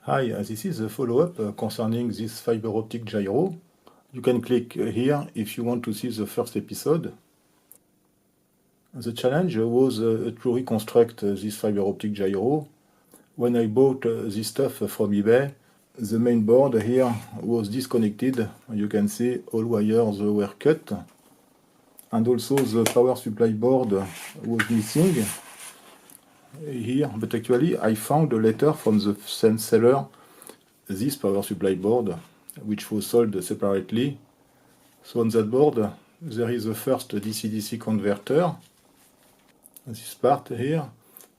Hi, this is a follow-up concerning this fiber optic gyro. You can click here if you want to see the first episode. The challenge was to reconstruct this fiber optic gyro. When I bought this stuff from eBay, the main board here was disconnected. You can see all wires were cut. And also the power supply board was missing here, but actually I found a letter from the same seller, this power supply board, which was sold separately. So on that board there is the first DC-DC converter, this part here,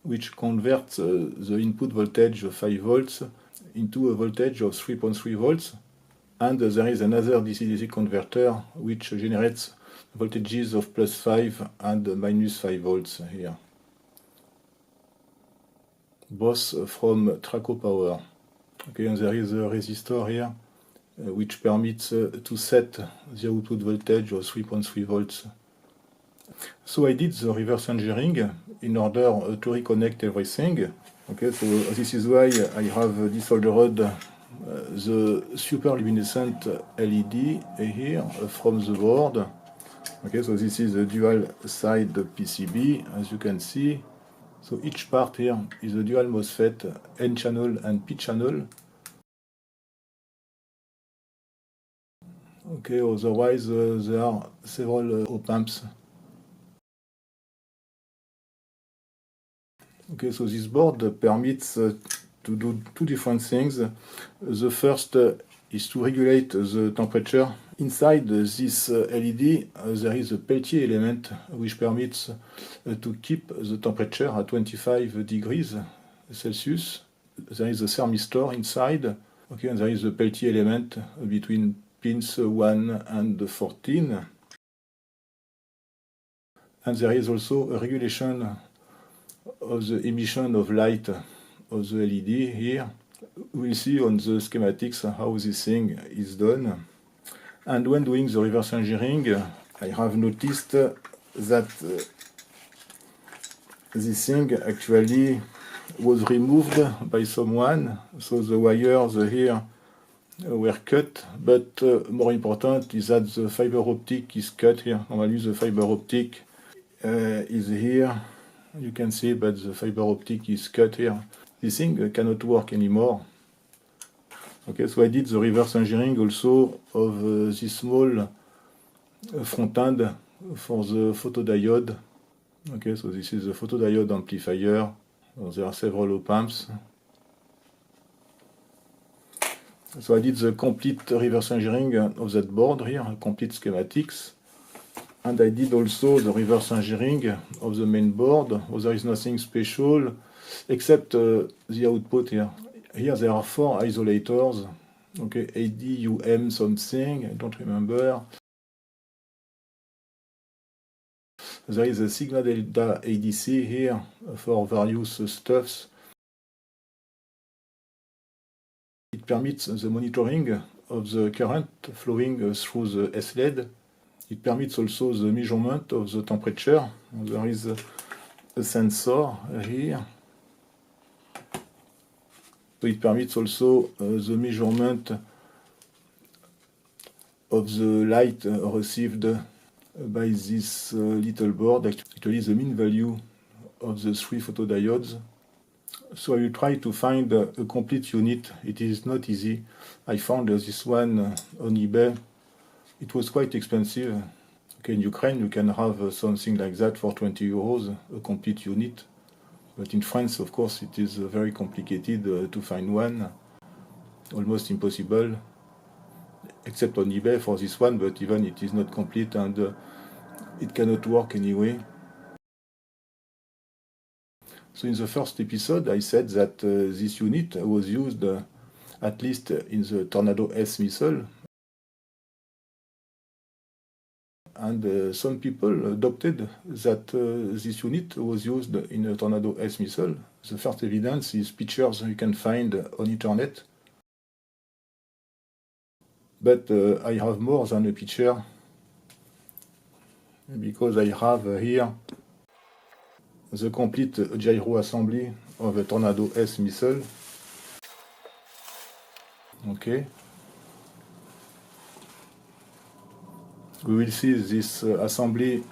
which converts the input voltage of 5 volts into a voltage of 3.3 volts. And there is another DC-DC converter which generates voltages of +5 and -5 volts here, both from Traco Power. Okay, and there is a resistor here which permits to set the output voltage of 3.3 volts. So I did the reverse engineering in order to reconnect everything. Okay, so this is why I have desoldered the superluminescent LED here from the board. Okay, so this is a dual side PCB, as you can see. So each part here is a dual MOSFET, N channel and P channel. Okay, otherwise there are several op-amps. Okay, so this board permits to do two different things. The first is to regulate the temperature. Inside this LED there is a Peltier element which permits to keep the temperature at 25 degrees Celsius. There is a thermistor inside. Okay, and there is a Peltier element between pins 1 and 14. And there is also a regulation of the emission of light of the LED here. We'll see on the schematics how this thing is done. And when doing the reverse engineering, I have noticed that this thing actually was removed by someone. So the wires here were cut, but more important is that the fiber optic is cut here. Normally the fiber optic is here. You can see, but the fiber optic is cut here. This thing cannot work anymore. Okay, so I did the reverse engineering also of this small front end for the photodiode. Okay, so this is the photodiode amplifier. There are several op-amps. So I did the complete reverse engineering of that board here, complete schematics. And I did also the reverse engineering of the main board. Oh, there is nothing special except the output here. Here there are 4 isolators. Okay, ADUM something, I don't remember. There is a Signal Delta ADC here for various stuffs. It permits the monitoring of the current flowing through the SLED. It permits also the measurement of the temperature. There is a sensor here. So it permits also the measurement of the light received by this little board. Actually the mean value of the 3 photodiodes. So I will try to find a complete unit. It is not easy. I found this one on eBay. It was quite expensive. Okay, in Ukraine you can have something like that for 20 euros, a complete unit. But in France, of course, it is very complicated to find one. Almost impossible. Except on eBay for this one, but even it is not complete and it cannot work anyway. So in the first episode I said that this unit was used at least in the Tornado S missile. And some people adopted that this unit was used in a Tornado S missile. The first evidence is pictures you can find on internet. But I have more than a picture, because I have here the complete gyro assembly of a Tornado S missile. Okay. We will see this assembly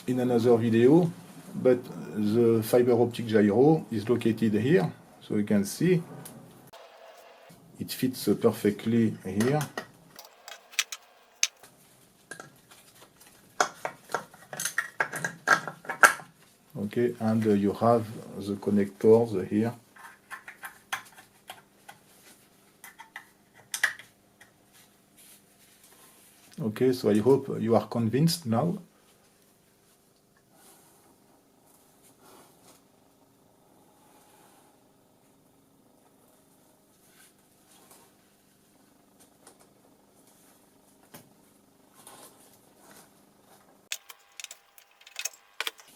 in another video, but the fiber optic gyro is located here, so you can see it fits perfectly here. Okay, and you have the connectors here. Okay, so I hope you are convinced now.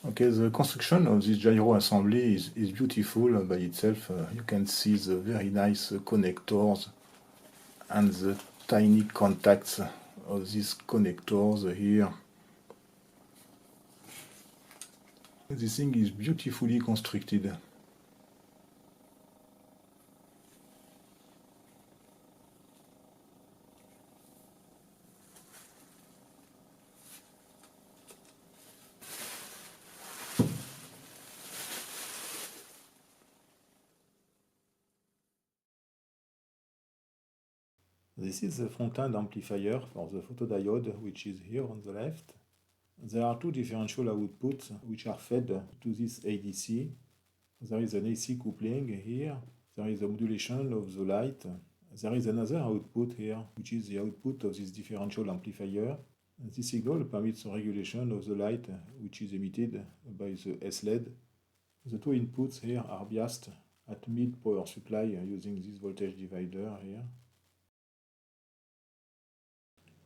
Okay, the construction of this gyro assembly is beautiful by itself. You can see the very nice connectors and the tiny contacts of these connectors here. This thing is beautifully constructed. This is the front-end amplifier for the photodiode, which is here on the left. There are two differential outputs which are fed to this ADC. There is an AC coupling here. There is a modulation of the light. There is another output here, which is the output of this differential amplifier. This signal permits the regulation of the light, which is emitted by the S-LED. The two inputs here are biased at mid power supply using this voltage divider here.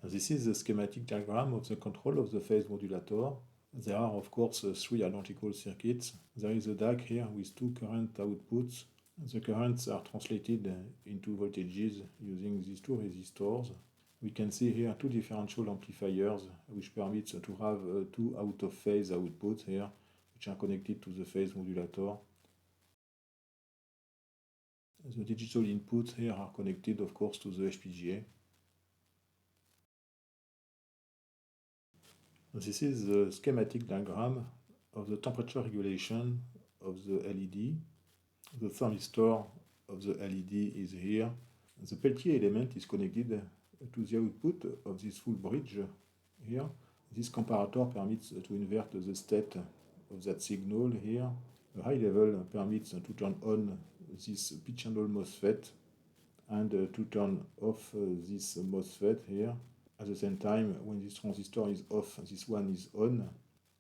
This is the schematic diagram of the control of the phase modulator. There are, of course, three identical circuits. There is a DAC here with two current outputs. The currents are translated into voltages using these two resistors. We can see here two differential amplifiers, which permits to have two out-of-phase outputs here, which are connected to the phase modulator. The digital inputs here are connected, of course, to the FPGA. This is the schematic diagram of the temperature regulation of the LED. The thermistor of the LED is here. The Peltier element is connected to the output of this full bridge here. This comparator permits to invert the state of that signal here. A high level permits to turn on this P-channel MOSFET and to turn off this MOSFET here. At the same time, when this transistor is off, this one is on.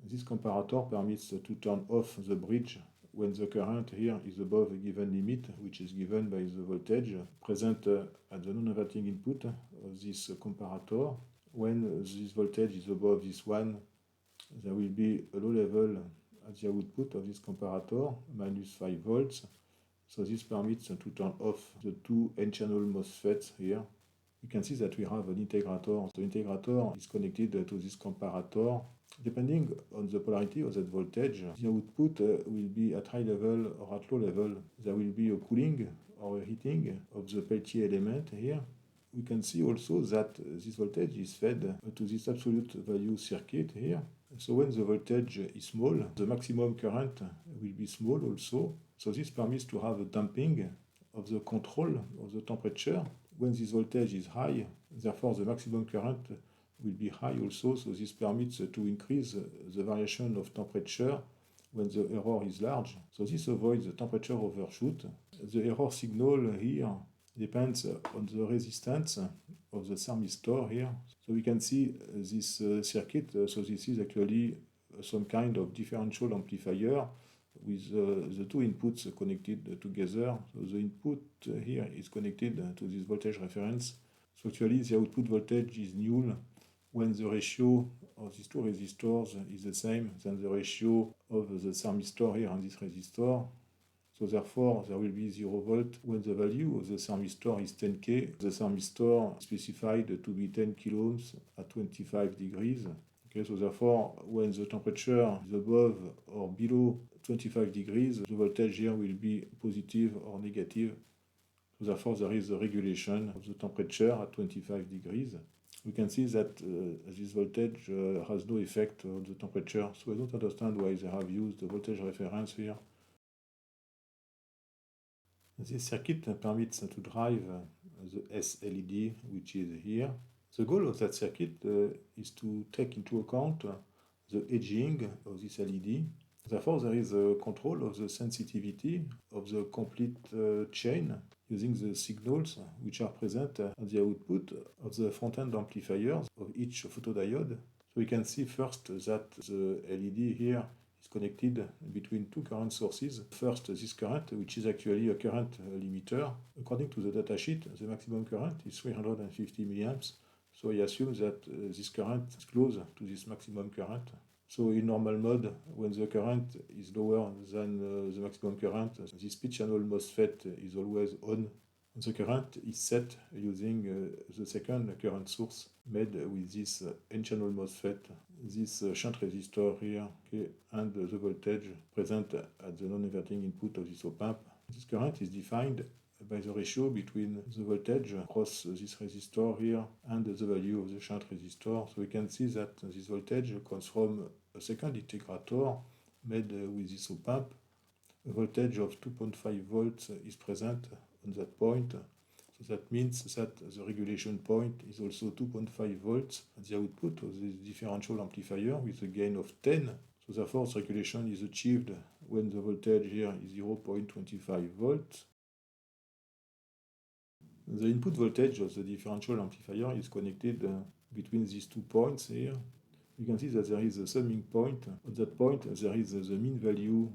This comparator permits to turn off the bridge when the current here is above a given limit, which is given by the voltage present at the non-inverting input of this comparator. When this voltage is above this one, there will be a low level at the output of this comparator, minus 5 volts. So this permits to turn off the two N-channel MOSFETs here. You can see that we have an integrator. The integrator is connected to this comparator. Depending on the polarity of that voltage, the output will be at high level or at low level. There will be a cooling or a heating of the Peltier element here. We can see also that this voltage is fed to this absolute value circuit here. So when the voltage is small, the maximum current will be small also. So this permits to have a damping of the control of the temperature. When this voltage is high, therefore the maximum current will be high also, so this permits to increase the variation of temperature when the error is large. So this avoids the temperature overshoot. The error signal here depends on the resistance of the thermistor here. So we can see this circuit, so this is actually some kind of differential amplifier with the two inputs connected together. So the input here is connected to this voltage reference. So actually the output voltage is null when the ratio of these two resistors is the same than the ratio of the thermistor here and this resistor. So therefore there will be 0 volt when the value of the thermistor is 10K. The thermistor is specified to be 10 kilo ohms at 25 degrees. Okay, so therefore, when the temperature is above or below 25 degrees, the voltage here will be positive or negative. Therefore, there is a regulation of the temperature at 25 degrees. We can see that this voltage has no effect on the temperature, so I don't understand why they have used the voltage reference here. This circuit permits to drive the S LED, which is here. The goal of that circuit is to take into account the edging of this LED. Therefore, there is a control of the sensitivity of the complete chain using the signals which are present at the output of the front-end amplifiers of each photodiode. So we can see first that the LED here is connected between two current sources. First, this current, which is actually a current limiter. According to the datasheet, the maximum current is 350 milliamps. So I assume that this current is close to this maximum current. So in normal mode, when the current is lower than the maximum current, this P-channel MOSFET is always on. The current is set using the second current source made with this N-channel MOSFET, this shunt resistor here, okay, and the voltage present at the non-inverting input of this op-amp. This current is defined by the ratio between the voltage across this resistor here and the value of the shunt resistor. So we can see that this voltage comes from a second integrator made with this op-amp. A voltage of 2.5 volts is present on that point. So that means that the regulation point is also 2.5 volts at the output of this differential amplifier with a gain of 10. So therefore, the regulation is achieved when the voltage here is 0.25 volts. The input voltage of the differential amplifier is connected between these 2 points here. You can see that there is a summing point. At that point, there is the mean value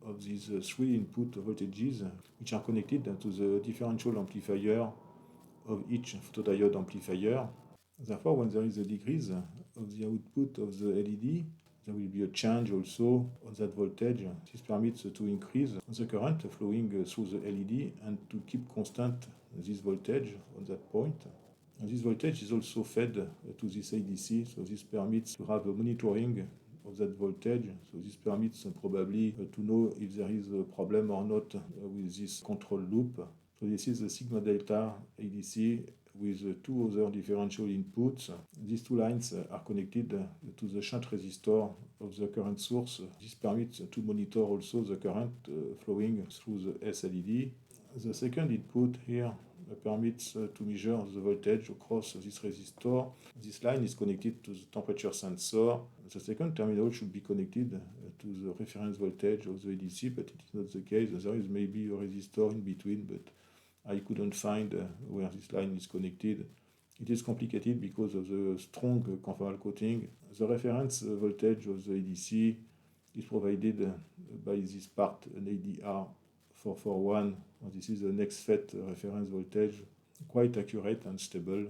of these 3 input voltages, which are connected to the differential amplifier of each photodiode amplifier. Therefore, when there is a decrease of the output of the LED, there will be a change also on that voltage. This permits to increase the current flowing through the LED and to keep constant this voltage on that point. And this voltage is also fed to this ADC, so this permits to have a monitoring of that voltage. So this permits probably to know if there is a problem or not with this control loop. So this is the sigma delta ADC with 2 other differential inputs. These 2 lines are connected to the shunt resistor of the current source. This permits to monitor also the current flowing through the SLED. The second input here permits to measure the voltage across this resistor. This line is connected to the temperature sensor. The second terminal should be connected to the reference voltage of the ADC, but it is not the case. There is maybe a resistor in between, but I couldn't find where this line is connected. It is complicated because of the strong conformal coating. The reference voltage of the ADC is provided by this part, an ADR 441. This is the NEXFET reference voltage, quite accurate and stable.